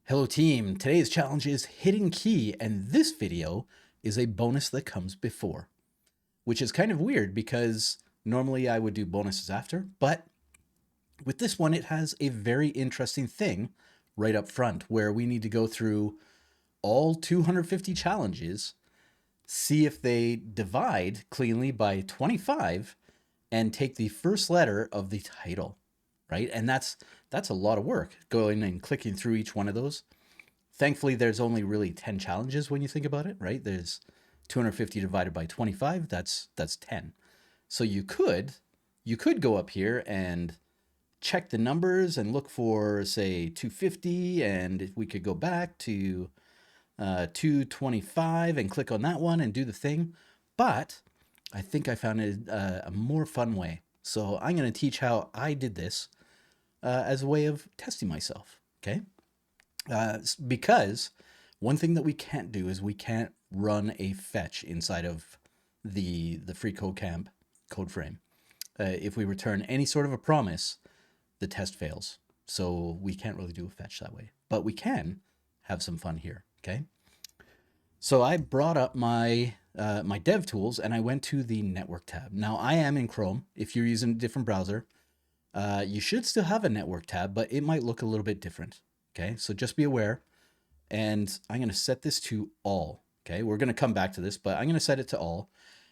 Hello team, today's challenge is hidden key, and this video is a bonus that comes before, which is kind of weird because normally I would do bonuses after, but with this one it has a very interesting thing right up front where we need to go through all 250 challenges, see if they divide cleanly by 25 and take the first letter of the title, right? And that's a lot of work going and clicking through each one of those. Thankfully, there's only really 10 challenges when you think about it, right? There's 250 divided by 25, that's 10. So you could go up here and check the numbers and look for, say, 250, and if we could go back to 225 and click on that one and do the thing. But I think I found a more fun way. So I'm going to teach how I did this as a way of testing myself, okay? Because one thing that we can't do is we can't run a fetch inside of the FreeCodeCamp code frame. If we return any sort of a promise, the test fails. So we can't really do a fetch that way, but we can have some fun here, okay? So I brought up my my dev tools and I went to the network tab. Now I am in Chrome. If you're using a different browser, you should still have a network tab, but it might look a little bit different. Okay, so just be aware. And I'm going to set this to all. Okay, we're going to come back to this, but I'm going to set it to all.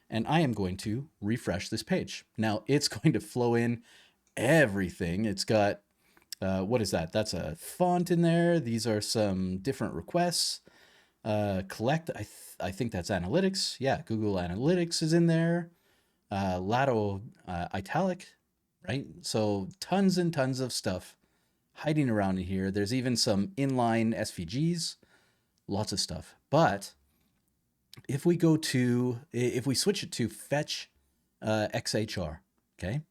And I am going to refresh this page. Now it's going to flow in everything. It's got, what is that? That's a font in there. These are some different requests. Collect, I think that's analytics. Yeah, Google Analytics is in there. Lato italic, right? So tons and tons of stuff hiding around in here. There's even some inline SVGs, lots of stuff. But if we switch it to fetch XHR, okay,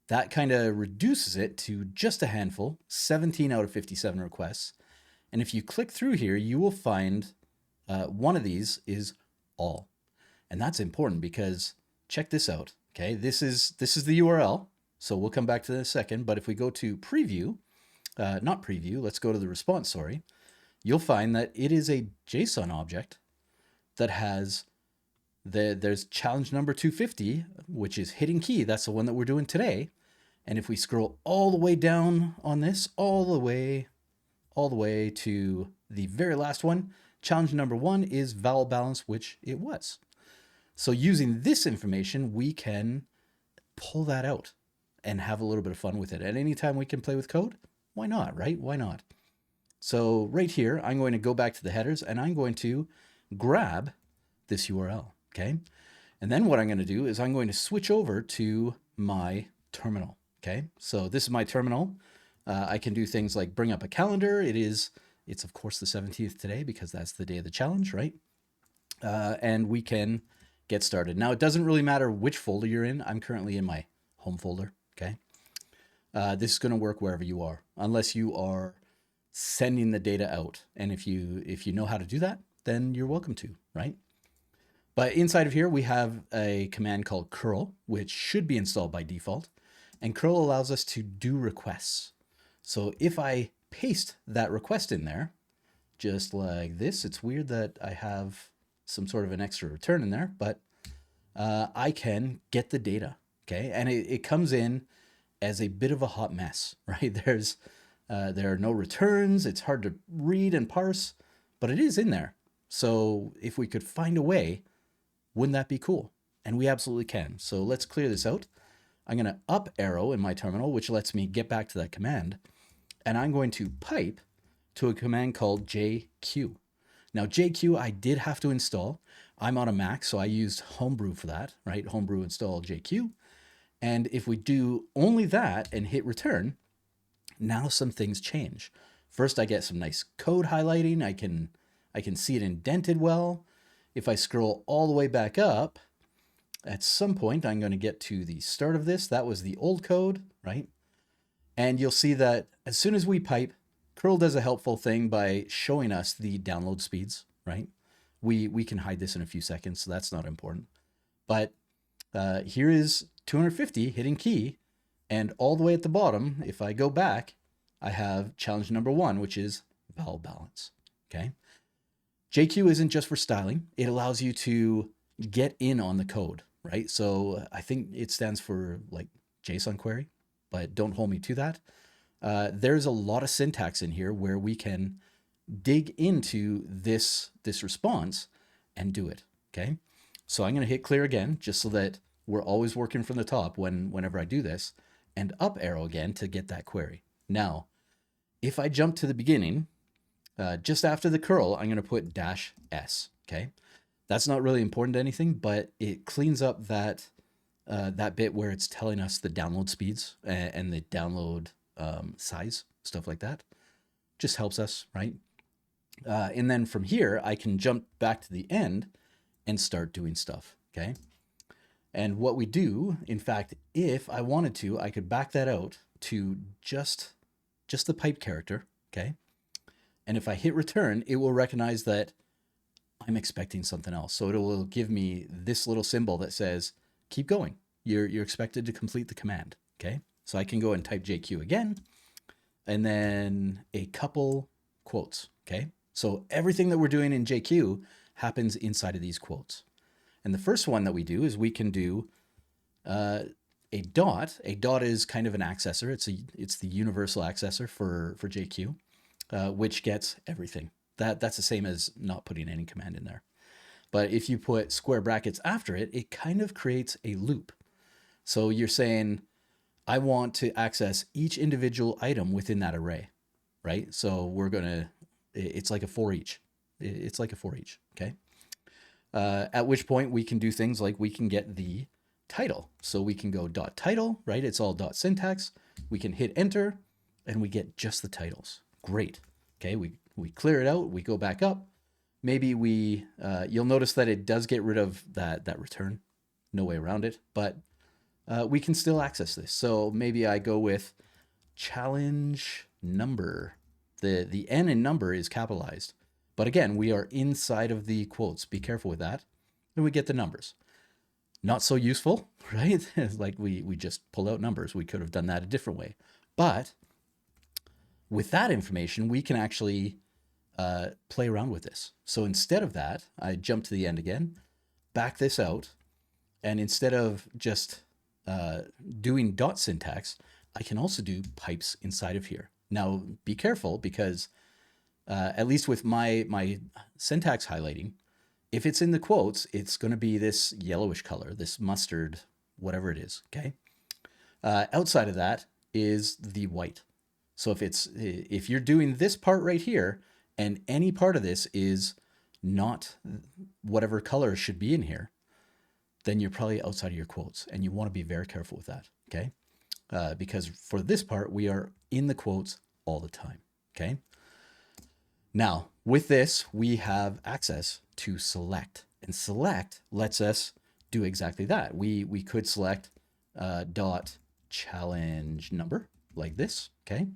that kind of reduces it to just a handful, 17 out of 57 requests. And if you click through here, you will find one of these is all. And that's important because check this out, okay? This is the URL. So we'll come back to that in a second. But if we go to preview, not preview, let's go to the response, sorry. You'll find that it is a JSON object that has there's challenge number 250, which is hidden key. That's the one that we're doing today. And if we scroll all the way down on this, all the way to the very last one, challenge number 1 is vowel balance, which it was. So using this information, we can pull that out and have a little bit of fun with it. At any time we can play with code, why not, right? Why not? So right here, I'm going to go back to the headers and I'm going to grab this URL, okay? And then what I'm going to do is I'm going to switch over to my terminal, okay? So this is my terminal. I can do things like bring up a calendar. It's of course the 17th today because that's the day of the challenge, right? And we can get started. Now it doesn't really matter which folder you're in. I'm currently in my home folder, okay? This is going to work wherever you are, unless you are sending the data out. And if you know how to do that, then you're welcome to, right? But inside of here, we have a command called curl, which should be installed by default. And curl allows us to do requests. So if I paste that request in there, just like this, it's weird that I have some sort of an extra return in there, but I can get the data, okay? And it comes in as a bit of a hot mess, right? There are no returns. It's hard to read and parse, but it is in there. So if we could find a way, wouldn't that be cool? And we absolutely can. So let's clear this out. I'm going to up arrow in my terminal, which lets me get back to that command. And I'm going to pipe to a command called JQ. Now JQ I did have to install. I'm on a Mac, so I used Homebrew for that, right? Homebrew install JQ. And if we do only that and hit return, now some things change. First, I get some nice code highlighting. I can see it indented well. If I scroll all the way back up, at some point, I'm going to get to the start of this. That was the old code, right? And you'll see that as soon as we pipe, curl does a helpful thing by showing us the download speeds, right? We can hide this in a few seconds, so that's not important. But here is 250 hidden key. And all the way at the bottom, if I go back, I have challenge number 1, which is vowel balance, okay? JQ isn't just for styling. It allows you to get in on the code, right? So I think it stands for like JSON query, but don't hold me to that. There's a lot of syntax in here where we can dig into this response and do it, okay? So I'm going to hit clear again, just so that we're always working from the top whenever I do this, and up arrow again to get that query. Now, if I jump to the beginning, just after the curl, I'm going to put -s, okay? That's not really important to anything, but it cleans up that that bit where it's telling us the download speeds and the download size, stuff like that. Just helps us, right? And then from here, I can jump back to the end and start doing stuff, okay? And what we do, in fact, if I wanted to, I could back that out to just the pipe character, okay? And if I hit return, it will recognize that I'm expecting something else. So it will give me this little symbol that says, keep going. You're expected to complete the command, okay? So I can go and type JQ again, and then a couple quotes, okay? So everything that we're doing in JQ happens inside of these quotes. And the first one that we do is we can do a dot. A dot is kind of an accessor. It's the universal accessor for JQ, which gets everything. That's the same as not putting any command in there. But if you put square brackets after it, it kind of creates a loop. So you're saying, I want to access each individual item within that array, right? So it's like a for each. It's like a for each, okay? At which point we can do things like we can get the title. So we can go dot title, right? It's all dot syntax. We can hit enter and we get just the titles. Great. Okay, we clear it out. We go back up. Maybe you'll notice that it does get rid of that return. No way around it, but we can still access this. So maybe I go with challenge number. The N in number is capitalized. But again, we are inside of the quotes. Be careful with that. And we get the numbers. Not so useful, right? Like we just pull out numbers. We could have done that a different way. But with that information, we can actually play around with this. So instead of that, I jump to the end again, back this out, and instead of just doing dot syntax, I can also do pipes inside of here. Now, be careful because at least with my syntax highlighting, if it's in the quotes, it's going to be this yellowish color, this mustard, whatever it is, okay? Outside of that is the white. So if you're doing this part right here, and any part of this is not whatever color should be in here, then you're probably outside of your quotes, and you want to be very careful with that, okay? Because for this part, we are in the quotes all the time, okay? Now, with this, we have access to select, and select lets us do exactly that. We could select dot challenge number like this, okay?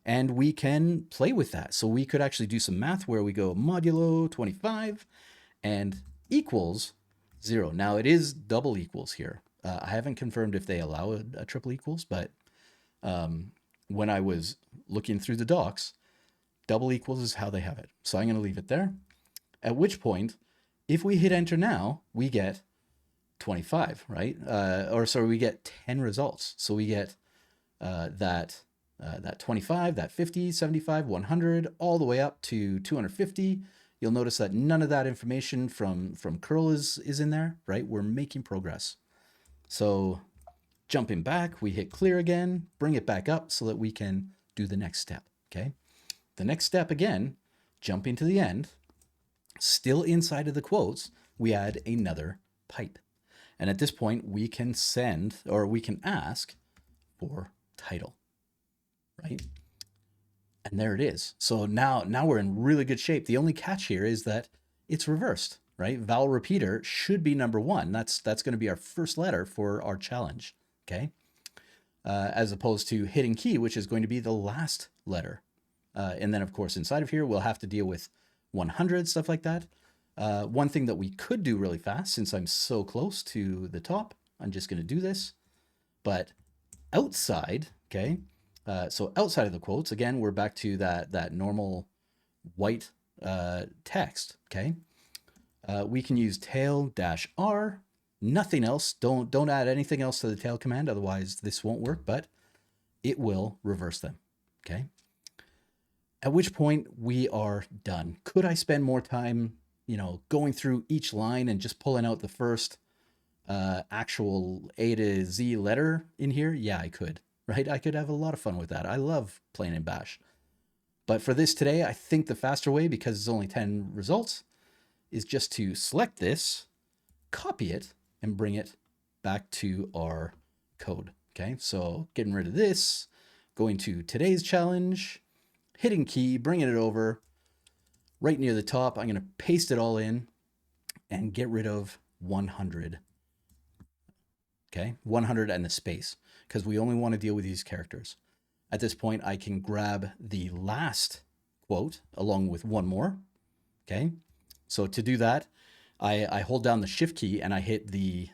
And we can play with that. So we could actually do some math where we go modulo 25 and equals 0. Now it is double equals here. I haven't confirmed if they allow a triple equals, but when I was looking through the docs, double equals is how they have it. So I'm going to leave it there. At which point, if we hit enter now, we get 25, right? We get 10 results. So we get that 25, that 50, 75, 100, all the way up to 250. You'll notice that none of that information from curl is in there, right? We're making progress. So jumping back, we hit clear again, bring it back up so that we can do the next step, okay? The next step again, jumping to the end, still inside of the quotes, we add another pipe. And at this point, we can send, or we can ask for title, right? And there it is. So now we're in really good shape. The only catch here is that it's reversed, right? Vowel repeater should be number 1. That's going to be our first letter for our challenge, okay? As opposed to hidden key, which is going to be the last letter. And then, of course, inside of here, we'll have to deal with 100, stuff like that. One thing that we could do really fast, since I'm so close to the top, I'm just going to do this. But outside, okay, so outside of the quotes, again, we're back to that normal white text, okay? We can use tail-r, nothing else. Don't add anything else to the tail command, otherwise this won't work, but it will reverse them, okay? At which point we are done. Could I spend more time, going through each line and just pulling out the first actual A to Z letter in here? Yeah, I could, right? I could have a lot of fun with that. I love playing in Bash. But for this today, I think the faster way, because it's only 10 results, is just to select this, copy it, and bring it back to our code. Okay, so getting rid of this, going to today's challenge, hitting key, bringing it over right near the top. I'm going to paste it all in and get rid of 100. Okay, 100 and the space, because we only want to deal with these characters. At this point, I can grab the last quote along with one more. Okay, so to do that, I hold down the shift key and I hit the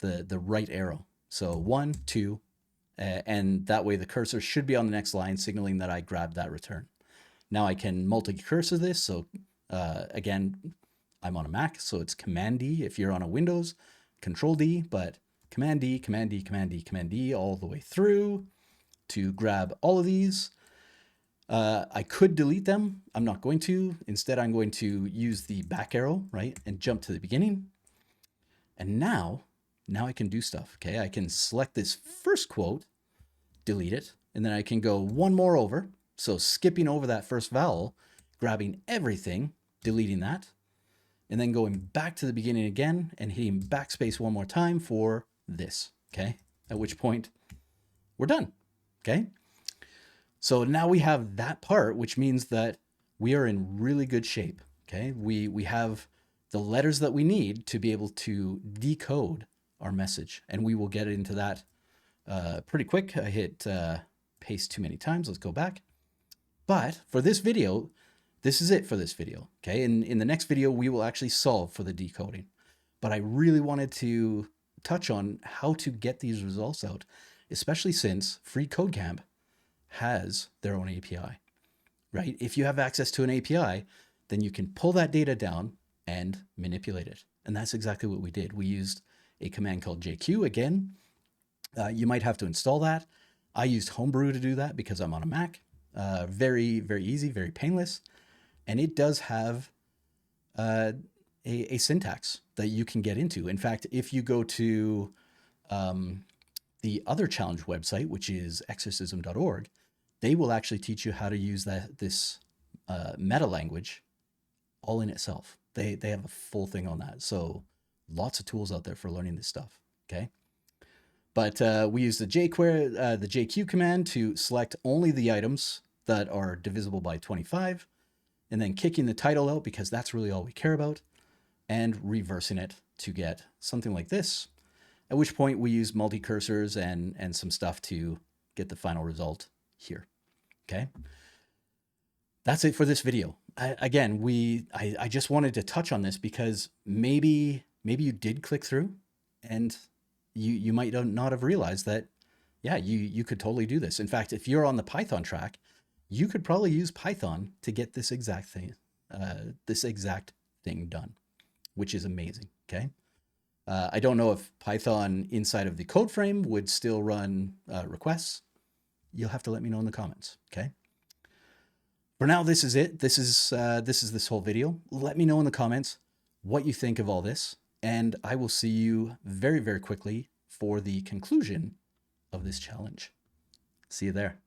right arrow. So 1, 2, and that way the cursor should be on the next line, signaling that I grabbed that return. Now I can multi-cursor this. So again, I'm on a Mac, so it's Command D. If you're on a Windows, Control D, but Command D, Command D, Command D, Command D all the way through to grab all of these. I could delete them. I'm not going to. Instead, I'm going to use the back arrow, right, and jump to the beginning. And now I can do stuff, okay? I can select this first quote, delete it, and then I can go one more over. So skipping over that first vowel, grabbing everything, deleting that, and then going back to the beginning again and hitting backspace one more time for this, okay? At which point we're done, okay? So now we have that part, which means that we are in really good shape, okay? We have the letters that we need to be able to decode our message, and we will get into that pretty quick. I hit paste too many times. Let's go back. But for this video, this is it for this video, okay? In the next video, we will actually solve for the decoding. But I really wanted to touch on how to get these results out, especially since FreeCodeCamp has their own API, right? If you have access to an API, then you can pull that data down and manipulate it. And that's exactly what we did. We used a command called JQ. Again, you might have to install that. I used Homebrew to do that because I'm on a Mac. Very, very easy, very painless. And it does have a syntax that you can get into. In fact, if you go to the other challenge website, which is exorcism.org, they will actually teach you how to use this meta language all in itself. They have a full thing on that. So lots of tools out there for learning this stuff, okay? But we use the JQ command to select only the items that are divisible by 25, and then kicking the title out because that's really all we care about, and reversing it to get something like this, at which point we use multi-cursors and some stuff to get the final result here, okay? That's it for this video. I just wanted to touch on this because maybe you did click through and you might not have realized that, yeah, you could totally do this. In fact, if you're on the Python track, you could probably use Python to get this exact thing done, which is amazing, okay? I don't know if Python inside of the code frame would still run requests. You'll have to let me know in the comments, okay? For now, this is it. This is this whole video. Let me know in the comments what you think of all this, and I will see you very, very quickly for the conclusion of this challenge. See you there.